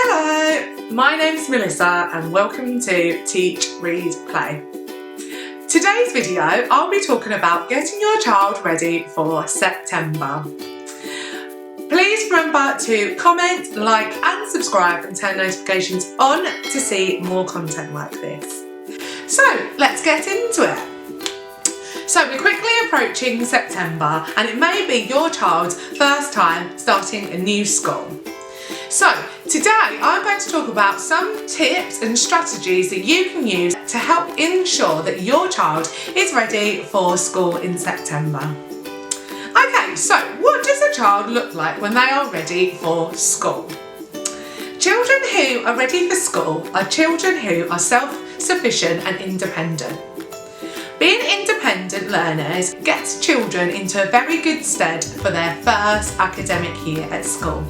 Hello, my name's Melissa and welcome to Teach, Read, Play. Today's video I'll be talking about getting your child ready for September. Please remember to comment, like and subscribe and turn notifications on to see more content like this. So let's get into it. So we're quickly approaching September and it may be your child's first time starting a new school. So today I'm going to talk about some tips and strategies that you can use to help ensure that your child is ready for school in September. Okay, so what does a child look like when they are ready for school? Children who are ready for school are children who are self-sufficient and independent. Being independent learners gets children into a very good stead for their first academic year at school.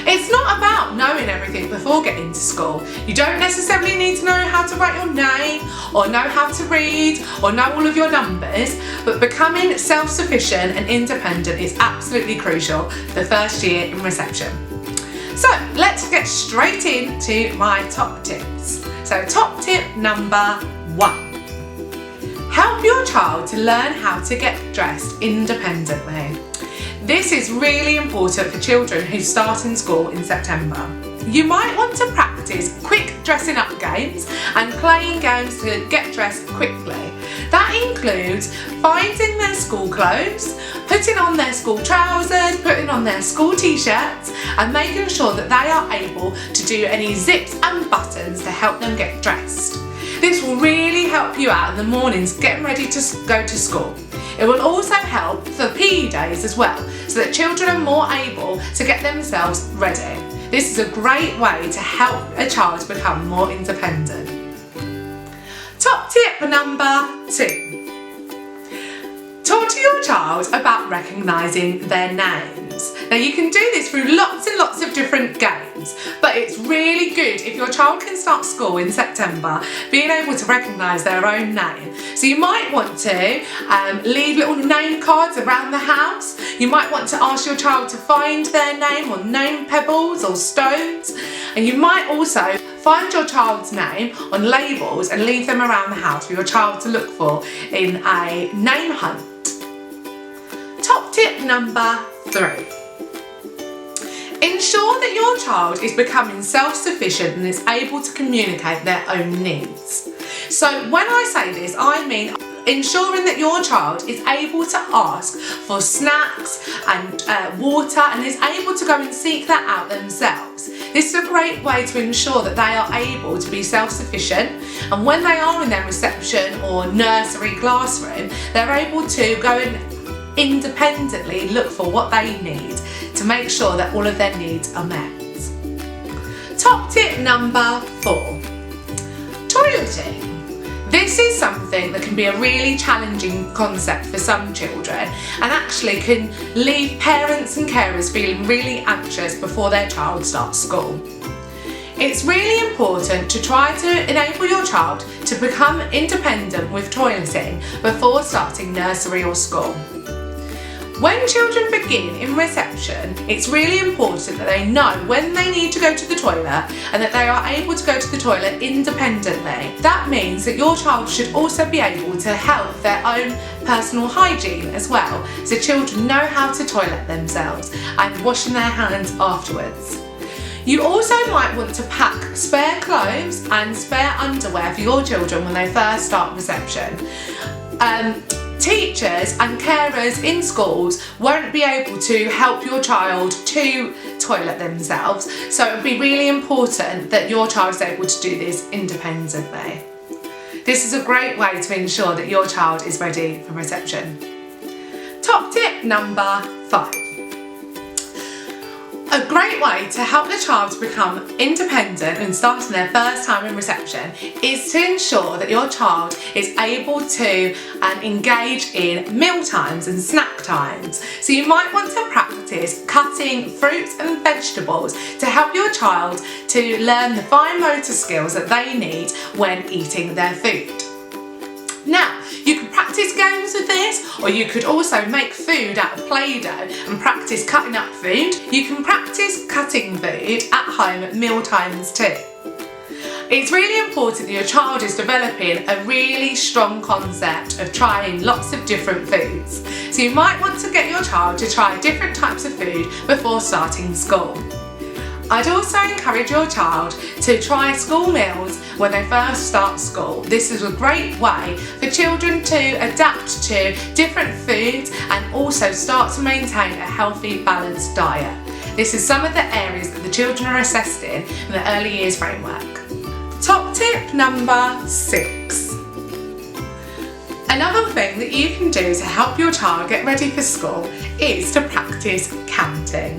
It's not about knowing everything before getting to school. You don't necessarily need to know how to write your name or know how to read or know all of your numbers, but becoming self-sufficient and independent is absolutely crucial the first year in reception. So let's get straight into my top tips. So top tip number 1. Help your child to learn how to get dressed independently. This is really important for children who start in school in September. You might want to practice quick dressing up games and playing games to get dressed quickly. That includes finding their school clothes, putting on their school trousers, putting on their school t-shirts and making sure that they are able to do any zips and buttons to help them get dressed. This will really help you out in the mornings getting ready to go to school. It will also help for PE days as well, so that children are more able to get themselves ready. This is a great way to help a child become more independent. Top tip number 2. Talk to your child about recognising their names. Now you can do this through lots and lots of different games, but it's really good if your child can start school in September being able to recognise their own name. So you might want to leave little name cards around the house. You might want to ask your child to find their name on name pebbles or stones, and you might also find your child's name on labels and leave them around the house for your child to look for in a name hunt. Top tip number 3. Ensure that your child is becoming self-sufficient and is able to communicate their own needs. So when I say this, I mean ensuring that your child is able to ask for snacks and water and is able to go and seek that out themselves. This is a great way to ensure that they are able to be self-sufficient, and when they are in their reception or nursery classroom, they're able to go and independently look for what they need to make sure that all of their needs are met. Top tip number 4. Toileting. This is something that can be a really challenging concept for some children and actually can leave parents and carers feeling really anxious before their child starts school. It's really important to try to enable your child to become independent with toileting before starting nursery or school. When children begin in reception, it's really important that they know when they need to go to the toilet and that they are able to go to the toilet independently. That means that your child should also be able to help their own personal hygiene as well, so children know how to toilet themselves and washing their hands afterwards. You also might want to pack spare clothes and spare underwear for your children when they first start reception. Teachers and carers in schools won't be able to help your child to toilet themselves, so it would be really important that your child is able to do this independently. This is a great way to ensure that your child is ready for reception. Top tip number 5. A great way to help the child to become independent and starting their first time in reception is to ensure that your child is able to engage in meal times and snack times. So you might want to practice cutting fruits and vegetables to help your child to learn the fine motor skills that they need when eating their food. Now, you can practice games with this, or you could also make food out of Play-Doh and practice cutting up food. You can practice cutting food at home at meal times too. It's really important that your child is developing a really strong concept of trying lots of different foods. So you might want to get your child to try different types of food before starting school. I'd also encourage your child to try school meals when they first start school. This is a great way for children to adapt to different foods and also start to maintain a healthy, balanced diet. This is some of the areas that the children are assessed in the early years framework. Top tip number 6. Another thing that you can do to help your child get ready for school is to practice counting.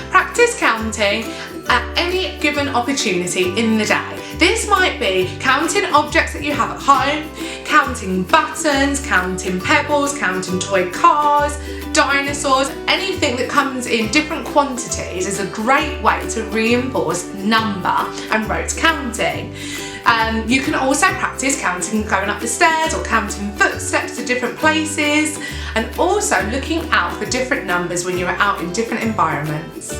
Practice counting at any given opportunity in the day. This might be counting objects that you have at home, counting buttons, counting pebbles, counting toy cars, dinosaurs. Anything that comes in different quantities is a great way to reinforce number and rote counting. You can also practice counting going up the stairs or counting footsteps to different places, and also looking out for different numbers when you're out in different environments.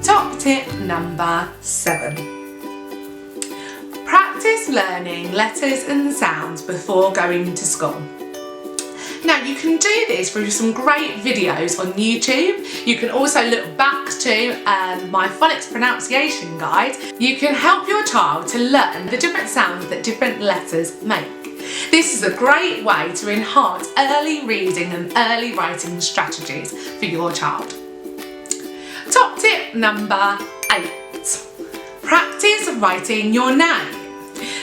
Top tip number 7. Practice learning letters and sounds before going to school. Now you can do this through some great videos on YouTube. You can also look back to my phonics pronunciation guide. You can help your child to learn the different sounds that different letters make. This is a great way to enhance early reading and early writing strategies for your child. Top tip number 8. Practice writing your name.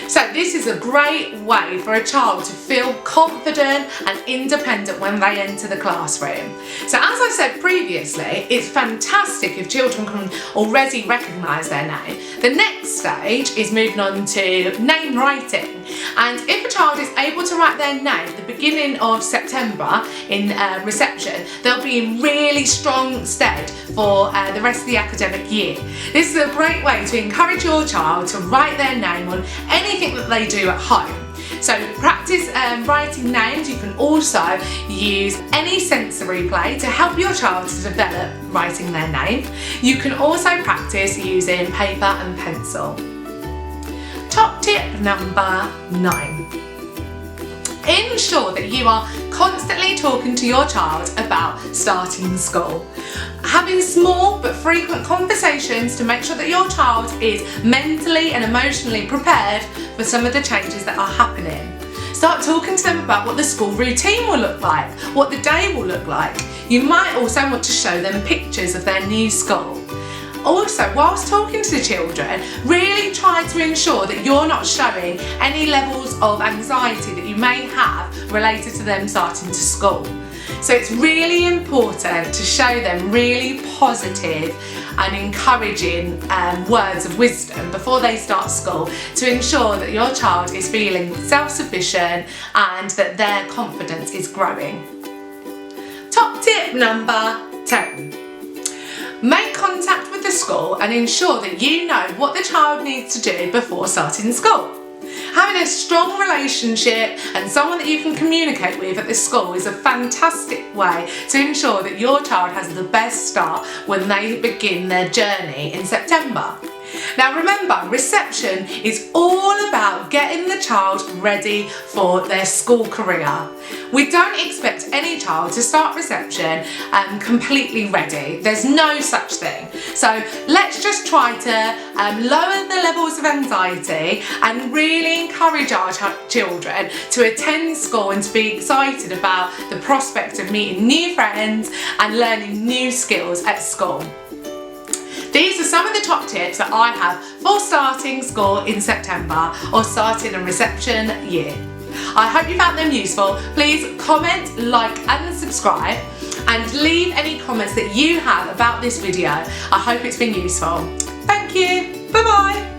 So this is a great way for a child to feel confident and independent when they enter the classroom. So as I said previously, it's fantastic if children can already recognise their name. The next stage is moving on to name writing. And if a child is able to write their name at the beginning of September in reception, they'll be in really strong stead for the rest of the academic year. This is a great way to encourage your child to write their name on anything that they do at home. So practice writing names. You can also use any sensory play to help your child to develop writing their name. You can also practice using paper and pencil. Top tip number 9. Ensure that you are constantly talking to your child about starting school. Having small but frequent conversations to make sure that your child is mentally and emotionally prepared for some of the changes that are happening. Start talking to them about what the school routine will look like, what the day will look like. You might also want to show them pictures of their new school. Also, whilst talking to the children, really try to ensure that you're not showing any levels of anxiety that you may have related to them starting to school. So it's really important to show them really positive and encouraging words of wisdom before they start school to ensure that your child is feeling self-sufficient and that their confidence is growing. Top tip number 10. Make contact with the school and ensure that you know what the child needs to do before starting school. Having a strong relationship and someone that you can communicate with at the school is a fantastic way to ensure that your child has the best start when they begin their journey in September. Now remember, reception is all about getting the child ready for their school career. We don't expect any child to start reception completely ready. There's no such thing. So let's just try to lower the levels of anxiety and really encourage our children to attend school and to be excited about the prospect of meeting new friends and learning new skills at school. These are some of the top tips that I have for starting school in September or starting a reception year. I hope you found them useful. Please comment, like and subscribe, and leave any comments that you have about this video. I hope it's been useful. Thank you. Bye bye.